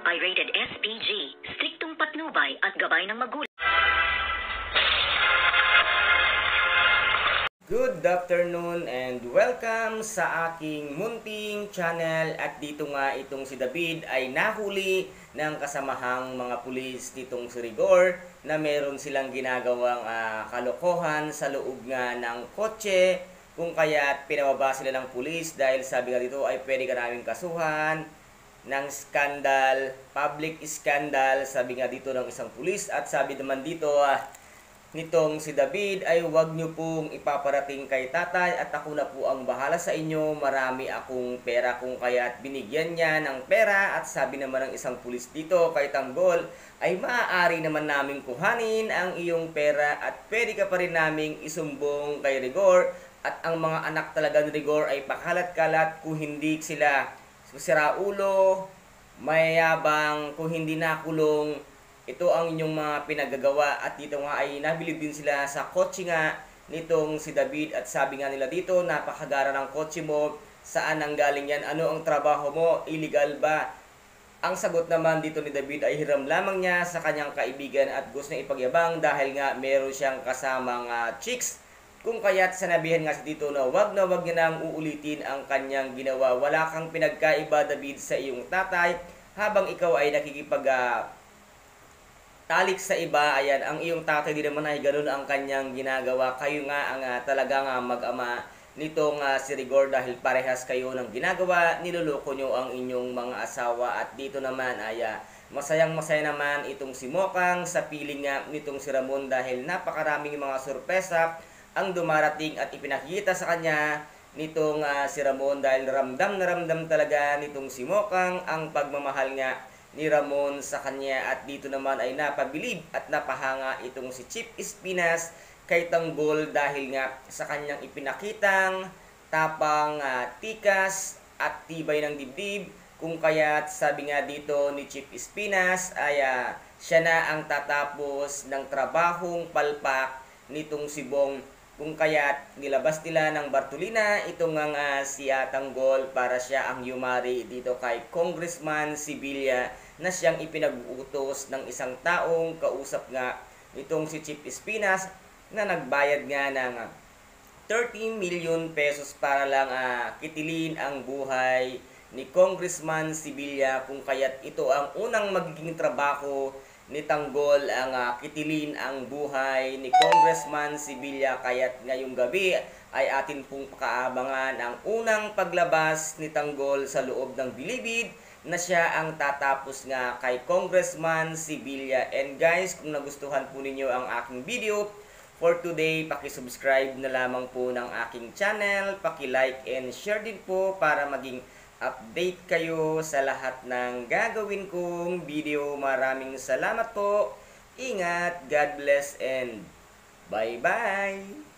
ay rated SPG, striktong patnubay at gabay ng magulang. Good afternoon and welcome sa aking munting channel. At dito nga itong si David ay nahuli ng kasamahang mga pulis nitong si Rigor na meron silang ginagawang kalokohan sa loob nga ng kotse, kung kaya't pinababa sila ng pulis dahil sabi nga dito ay pwede ka namin kasuhan ng skandal, public scandal, sabi nga dito ng isang pulis. At sabi naman dito nitong si David ay huwag nyo pong ipaparating kay tatay at ako na po ang bahala sa inyo, marami akong pera, kung kaya't binigyan niya ng pera. At sabi naman ng isang pulis dito kay Tanggol ay maaari naman naming kuhanin ang iyong pera at pwede ka pa rin naming isumbong kay Rigor. At ang mga anak talaga ni Rigor ay pakalat-kalat, kung hindi sila siraulo, mayayabang, kung hindi nakulong, ito ang inyong mga pinagagawa. At dito nga ay nabilib din sila sa kotse nga nitong si David. At sabi nga nila dito, napakagara ng kotse mo, saan ang galing yan, ano ang trabaho mo, illegal ba? Ang sagot naman dito ni David ay hiram lamang niya sa kanyang kaibigan at gusto niya ipagyabang dahil nga meron siyang kasamang chicks. Kung kaya't sanabihan nga si dito na wag niya nang uulitin ang kanyang ginawa. Wala kang pinagkaiba, David, sa iyong tatay habang ikaw ay nakikipag talik sa iba. Ayan, ang iyong tatay din naman ay ganun ang kanyang ginagawa. Kayo nga ang talagang mag-ama nitong si Rigor dahil parehas kayo ng ginagawa. Niloloko nyo ang inyong mga asawa. At dito naman ay masayang-masaya naman itong si Mokang sa piling nga nitong si Ramon dahil napakaraming mga sorpresa ang dumarating at ipinakita sa kanya nitong si Ramon dahil ramdam na ramdam talaga nitong si Mokang ang pagmamahal nga ni Ramon sa kanya. At dito naman ay napabilib at napahanga itong si Chief Espinas kay Tanggol dahil nga sa kanyang ipinakitang tapang, tikas at tibay ng dibdib. Kung kaya't sabi nga dito ni Chief Espinas ay siya na ang tatapos ng trabahong palpak nitong si Bong. Kung kaya't nilabas nila ng Bartolina itong si Tanggol para siya ang yumari dito kay Congressman Sibilya na siyang ipinag-utos ng isang taong kausap nga itong si Chief Espinas na nagbayad nga ng 30 million pesos para lang kitilin ang buhay ni Congressman Sibilya. Kung kaya't ito ang unang magiging trabaho ni Tanggol, ang kitilin ang buhay ni Congressman Sibilya. Kaya't ngayong gabi ay atin pong pakaabangan ang unang paglabas ni Tanggol sa loob ng bilibid na siya ang tatapos nga kay Congressman Sibilya. And guys, kung nagustuhan po ninyo ang aking video for today, paki-subscribe na lamang po ng aking channel, paki-like and share din po para maging update kayo sa lahat ng gagawin kong video. Maraming salamat po. Ingat, God bless and bye-bye!